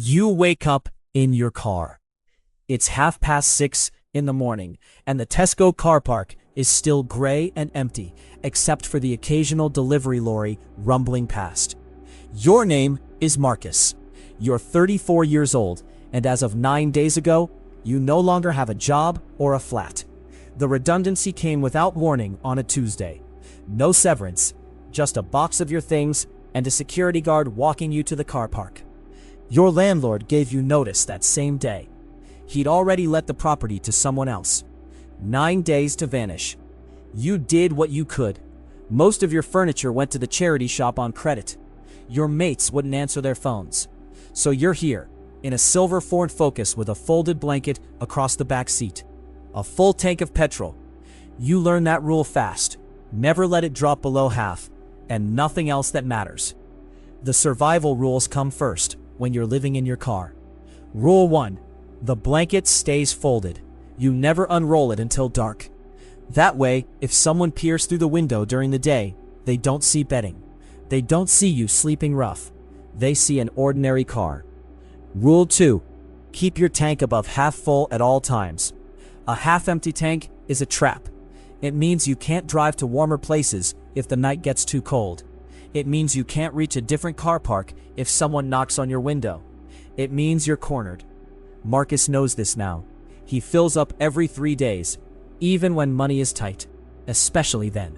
You wake up in your car. It's 6:30 in the morning, and the Tesco car park is still gray and empty, except for the occasional delivery lorry rumbling past. Your name is Marcus. You're 34 years old, and as of 9 days ago, you no longer have a job or a flat. The redundancy came without warning on a Tuesday. No severance, just a box of your things and a security guard walking you to the car park. Your landlord gave you notice that same day. He'd already let the property to someone else. 9 days to vanish. You did what you could. Most of your furniture went to the charity shop on credit. Your mates wouldn't answer their phones. So you're here, in a silver Ford Focus with a folded blanket across the back seat. A full tank of petrol. You learn that rule fast. Never let it drop below half, and nothing else that matters. The survival rules come first when you're living in your car. Rule 1. The blanket stays folded. You never unroll it until dark. That way, if someone peers through the window during the day, they don't see bedding. They don't see you sleeping rough. They see an ordinary car. Rule 2. Keep your tank above half full at all times. A half-empty tank is a trap. It means you can't drive to warmer places if the night gets too cold. It means you can't reach a different car park if someone knocks on your window. It means you're cornered. Marcus knows this now. He fills up every 3 days, even when money is tight, especially then.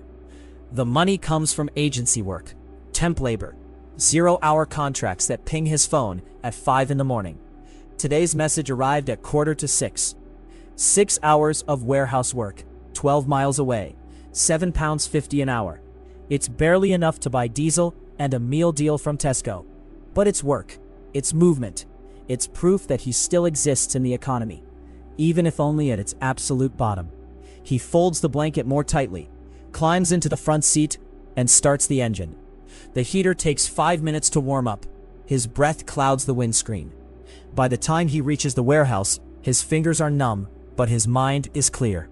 The money comes from agency work, temp labor, 0-hour contracts that ping his phone at 5 in the morning. Today's message arrived at 5:45. 6 hours of warehouse work, 12 miles away, £7.50 an hour. It's barely enough to buy diesel and a meal deal from Tesco. But it's work, it's movement, it's proof that he still exists in the economy, even if only at its absolute bottom. He folds the blanket more tightly, climbs into the front seat, and starts the engine. The heater takes 5 minutes to warm up. His breath clouds the windscreen. By the time he reaches the warehouse, his fingers are numb, but his mind is clear.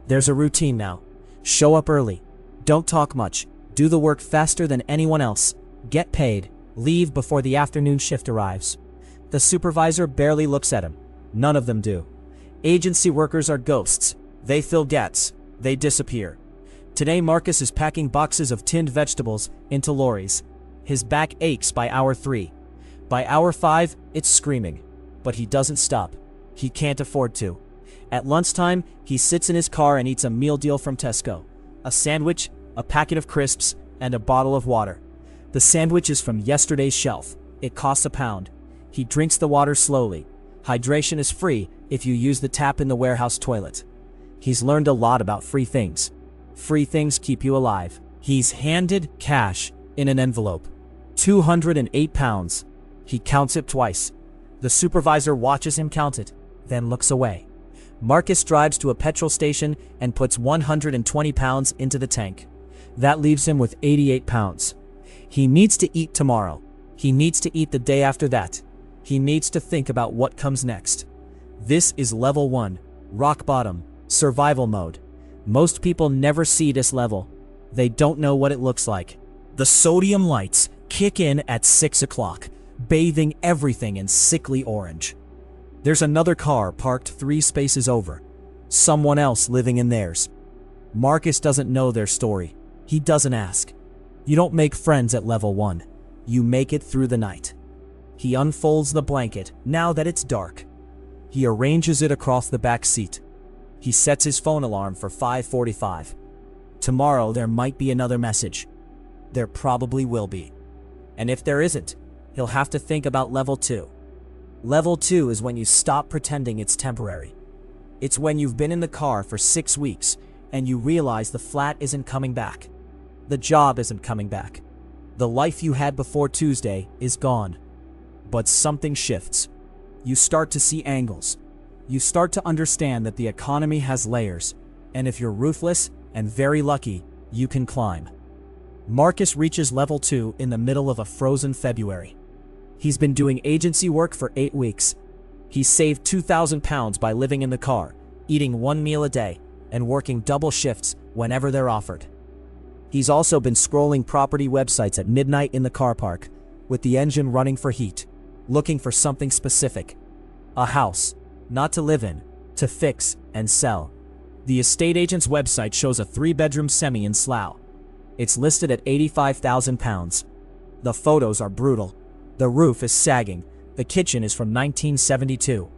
There's a routine now. Show up early. Don't talk much. Do the work faster than anyone else. Get paid. Leave before the afternoon shift arrives. The supervisor barely looks at him. None of them do. Agency workers are ghosts. They fill gaps. They disappear. Today Marcus is packing boxes of tinned vegetables into lorries. His back aches by hour 3. By hour 5, it's screaming. But he doesn't stop. He can't afford to. At lunchtime, he sits in his car and eats a meal deal from Tesco. A sandwich, a packet of crisps, and a bottle of water. The sandwich is from yesterday's shelf. It costs £1. He drinks the water slowly. Hydration is free if you use the tap in the warehouse toilet. He's learned a lot about free things. Free things keep you alive. He's handed cash in an envelope. £208. He counts it twice. The supervisor watches him count it, then looks away. Marcus drives to a petrol station and puts £120 into the tank. That leaves him with £88. He needs to eat tomorrow. He needs to eat the day after that. He needs to think about what comes next. This is level 1, rock bottom, survival mode. Most people never see this level. They don't know what it looks like. The sodium lights kick in at 6 o'clock, bathing everything in sickly orange. There's another car parked 3 spaces over. Someone else living in theirs. Marcus doesn't know their story. He doesn't ask. You don't make friends at level 1. You make it through the night. He unfolds the blanket now that it's dark. He arranges it across the back seat. He sets his phone alarm for 5:45. Tomorrow there might be another message. There probably will be. And if there isn't, he'll have to think about level 2. Level 2 is when you stop pretending it's temporary. It's when you've been in the car for 6 weeks and you realize the flat isn't coming back. The job isn't coming back. The life you had before Tuesday is gone. But something shifts. You start to see angles. You start to understand that the economy has layers, and if you're ruthless and very lucky, you can climb. Marcus reaches level 2 in the middle of a frozen February. He's been doing agency work for 8 weeks. He's saved £2,000 by living in the car, eating 1 meal a day, and working double shifts whenever they're offered. He's also been scrolling property websites at midnight in the car park, with the engine running for heat. looking for something specific. A house, not to live in, to fix and sell. The estate agent's website shows a 3-bedroom semi in Slough. It's listed at £85,000. The photos are brutal. The roof is sagging. The kitchen is from 1972.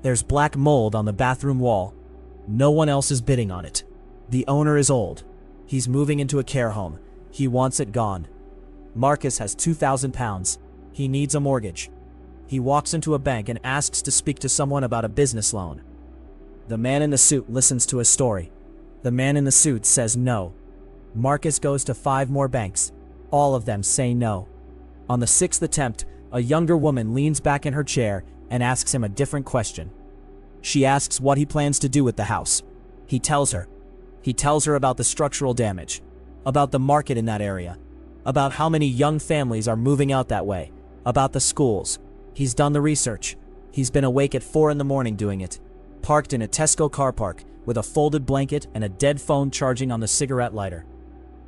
There's black mold on the bathroom wall. No one else is bidding on it. The owner is old. He's moving into a care home. He wants it gone. Marcus has £2,000. He needs a mortgage. He walks into a bank and asks to speak to someone about a business loan. The man in the suit listens to his story. The man in the suit says no. Marcus goes to 5 more banks. All of them say no. On the 6th attempt, a younger woman leans back in her chair and asks him a different question. She asks what he plans to do with the house. He tells her. He tells her about the structural damage, about the market in that area, about how many young families are moving out that way, about the schools. He's done the research. He's been awake at 4 in the morning doing it, parked in a Tesco car park with a folded blanket and a dead phone charging on the cigarette lighter.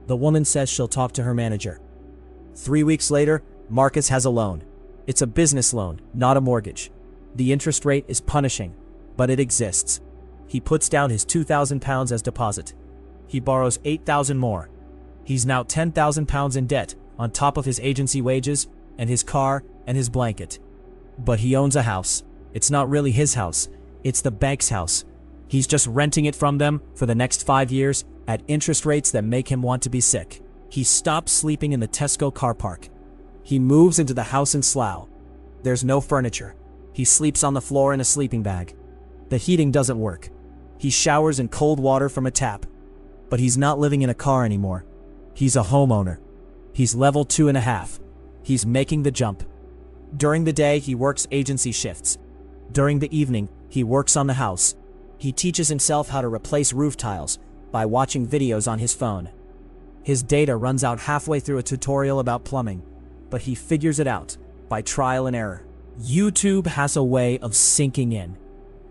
The woman says she'll talk to her manager. 3 weeks later, Marcus has a loan. It's a business loan, not a mortgage. The interest rate is punishing, but it exists. He puts down his £2,000 as deposit. He borrows £8,000 more. He's now £10,000 in debt on top of his agency wages and his car and his blanket. But he owns a house. It's not really his house. It's the bank's house. He's just renting it from them for the next 5 years at interest rates that make him want to be sick. He stops sleeping in the Tesco car park. He moves into the house in Slough. There's no furniture. He sleeps on the floor in a sleeping bag. The heating doesn't work. He showers in cold water from a tap. But he's not living in a car anymore. He's a homeowner. He's level 2.5. He's making the jump. During the day, he works agency shifts. During the evening, he works on the house. He teaches himself how to replace roof tiles by watching videos on his phone. His data runs out halfway through a tutorial about plumbing, but he figures it out by trial and error. YouTube has a way of sinking in,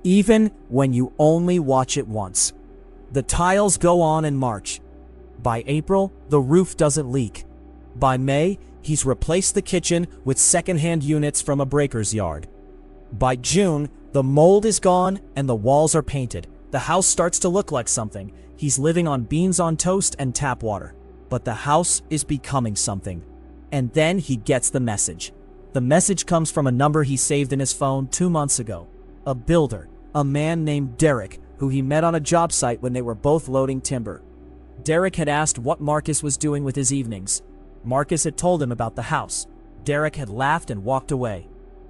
even when you only watch it once. The tiles go on in March. By April, the roof doesn't leak. By May, he's replaced the kitchen with second-hand units from a breaker's yard. By June, the mold is gone and the walls are painted. The house starts to look like something. He's living on beans on toast and tap water. But the house is becoming something. And then he gets the message. The message comes from a number he saved in his phone 2 months ago. A builder, a man named Derek, who he met on a job site when they were both loading timber. Derek had asked what Marcus was doing with his evenings. Marcus had told him about the house. Derek had laughed and walked away.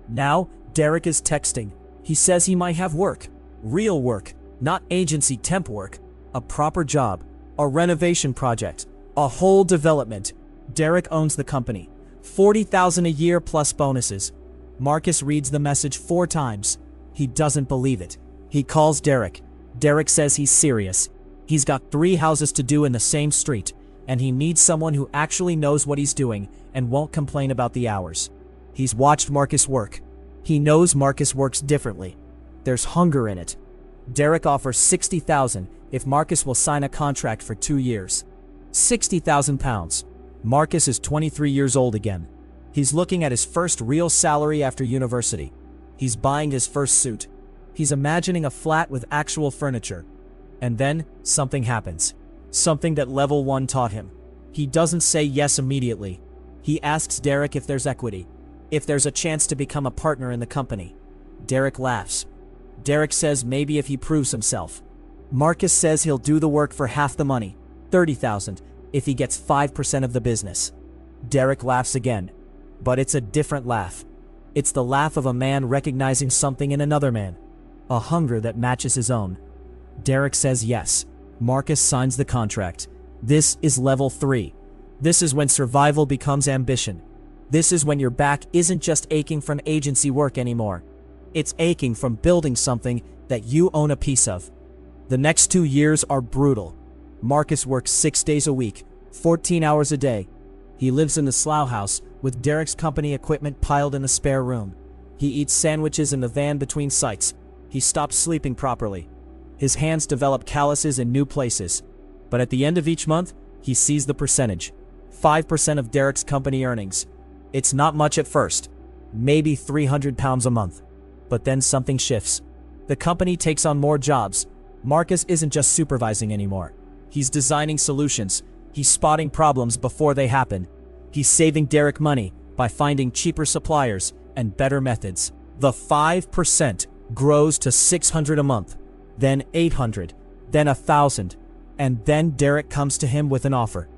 Now, Derek is texting. He says he might have work. Real work, not agency temp work. A proper job. A renovation project. A whole development. Derek owns the company. $40,000 a year plus bonuses. Marcus reads the message 4 times. He doesn't believe it. He calls Derek. Derek says he's serious. He's got 3 houses to do in the same street, and he needs someone who actually knows what he's doing and won't complain about the hours. He's watched Marcus work. He knows Marcus works differently. There's hunger in it. Derek offers $60,000 if Marcus will sign a contract for 2 years. £60,000. Marcus is 23 years old again. He's looking at his first real salary after university. He's buying his first suit. He's imagining a flat with actual furniture. And then something happens. Something that level 1 taught him. He doesn't say yes immediately. He asks Derek if there's equity, if there's a chance to become a partner in the company. Derek laughs. Derek says maybe if he proves himself. Marcus says he'll do the work for half the money, $30,000, if he gets 5% of the business. Derek laughs again, but it's a different laugh. It's the laugh of a man recognizing something in another man, a hunger that matches his own. Derek says yes. Marcus signs the contract. This is level 3. This is when survival becomes ambition. This is when your back isn't just aching from agency work anymore. It's aching from building something that you own a piece of. The next 2 years are brutal. Marcus works 6 days a week, 14 hours a day. He lives in the Slough house with Derek's company equipment piled in the spare room. He eats sandwiches in the van between sites. He stops sleeping properly. His hands develop calluses in new places. But at the end of each month, he sees the percentage. 5% of Derek's company earnings. It's not much at first. maybe 300 pounds a month. But then something shifts. The company takes on more jobs. Marcus isn't just supervising anymore. He's designing solutions. He's spotting problems before they happen. He's saving Derek money by finding cheaper suppliers and better methods. The 5% grows to 600 a month, then 800, then 1,000, and then Derek comes to him with an offer.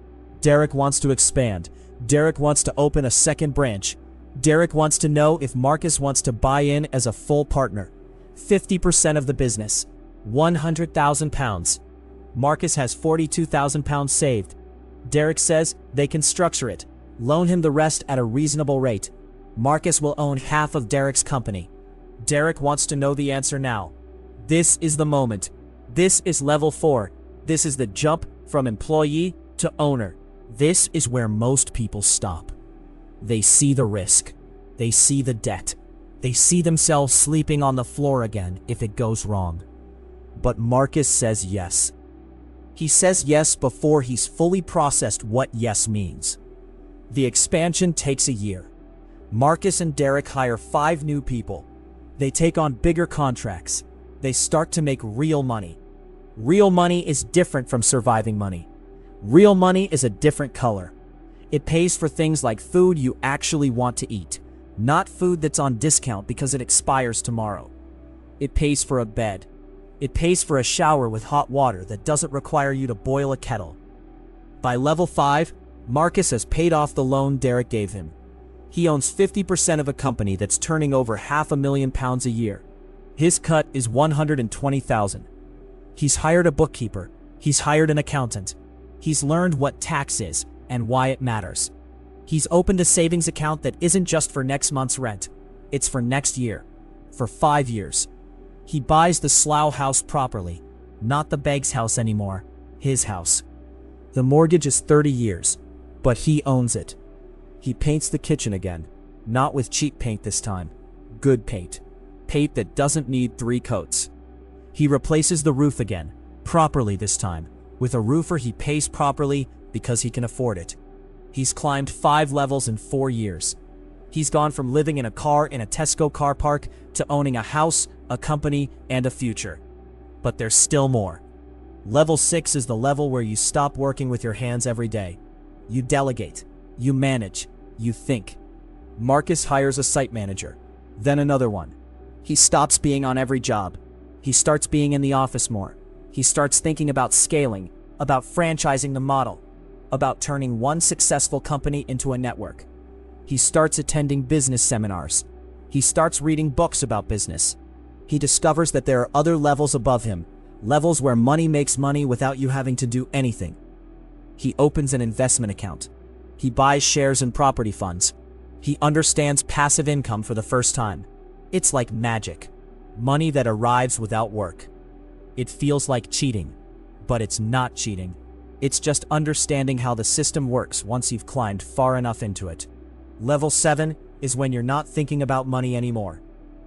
Derek wants to expand. Derek wants to open a second branch. Derek wants to know if Marcus wants to buy in as a full partner. 50% of the business, 100,000 pounds. Marcus has 42,000 pounds saved. Derek says they can structure it, loan him the rest at a reasonable rate. Marcus will own half of Derek's company. Derek wants to know the answer now. This is the moment. This is level 4. This is the jump from employee to owner. This is where most people stop. They see the risk. They see the debt. They see themselves sleeping on the floor again if it goes wrong. But Marcus says yes. He says yes before he's fully processed what yes means. The expansion takes a year. Marcus and Derek hire 5 new people. They take on bigger contracts. They start to make real money. Real money is different from surviving money. Real money is a different color. It pays for things like food you actually want to eat, not food that's on discount because it expires tomorrow. It pays for a bed. It pays for a shower with hot water that doesn't require you to boil a kettle. By level 5, Marcus has paid off the loan Derek gave him. He owns 50% of a company that's turning over £500,000 a year. His cut is 120,000. He's hired a bookkeeper. He's hired an accountant. He's learned what tax is and why it matters. He's opened a savings account that isn't just for next month's rent. It's for next year. For 5 years. He buys the Slough house properly. Not the Beggs house anymore. His house. The mortgage is 30 years. But he owns it. He paints the kitchen again. Not with cheap paint this time. Good paint. Paint that doesn't need 3 coats. He replaces the roof again. Properly this time. With a roofer he pays properly because he can afford it. He's climbed 5 levels in 4 years. He's gone from living in a car in a Tesco car park to owning a house, a company, and a future. But there's still more. Level 6 is the level where you stop working with your hands every day. You delegate. You manage. You think. Marcus hires a site manager. Then another one. He stops being on every job. He starts being in the office more. He starts thinking about scaling, about franchising the model, about turning one successful company into a network. He starts attending business seminars. He starts reading books about business. He discovers that there are other levels above him, levels where money makes money without you having to do anything. He opens an investment account. He buys shares in property funds. He understands passive income for the first time. It's like magic. Money that arrives without work. It feels like cheating, but it's not cheating. It's just understanding how the system works once you've climbed far enough into it. Level 7 is when you're not thinking about money anymore.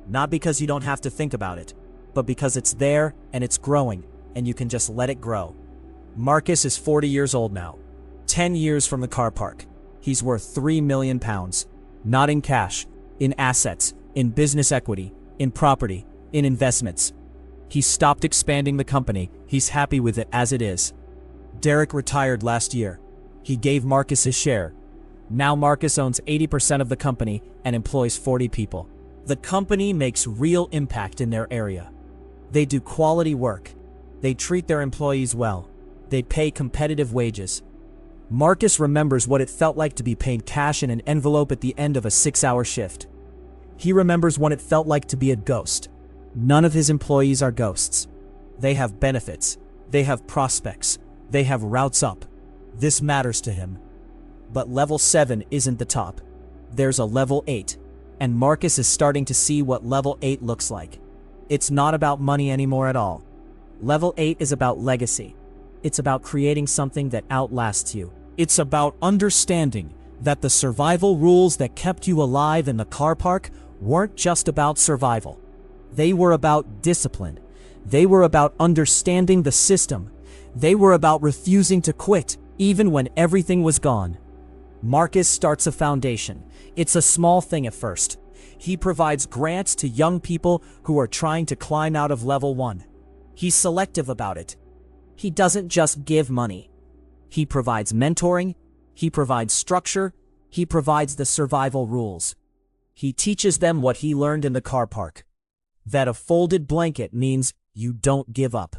Not because you don't have to think about it, but because it's there and it's growing and you can just let it grow. Marcus is 40 years old now. 10 years from the car park. He's worth £3 million. Not in cash, in assets, in business equity, in property, in investments. He's stopped expanding the company. He's happy with it as it is. Derek retired last year. He gave Marcus his share. Now Marcus owns 80% of the company and employs 40 people. The company makes real impact in their area. They do quality work. They treat their employees well. They pay competitive wages. Marcus remembers what it felt like to be paid cash in an envelope at the end of a 6-hour shift. He remembers what it felt like to be a ghost. None of his employees are ghosts. They have benefits. They have prospects. They have routes up. This matters to him. But level 7 isn't the top. There's a level 8. And Marcus is starting to see what level 8 looks like. It's not about money anymore at all. Level 8 is about legacy. It's about creating something that outlasts you. It's about understanding that the survival rules that kept you alive in the car park weren't just about survival. They were about discipline. They were about understanding the system. They were about refusing to quit, even when everything was gone. Marcus starts a foundation. It's a small thing at first. He provides grants to young people who are trying to climb out of level 1. He's selective about it. He doesn't just give money. He provides mentoring, he provides structure, he provides the survival rules. He teaches them what he learned in the car park. That a folded blanket means you don't give up.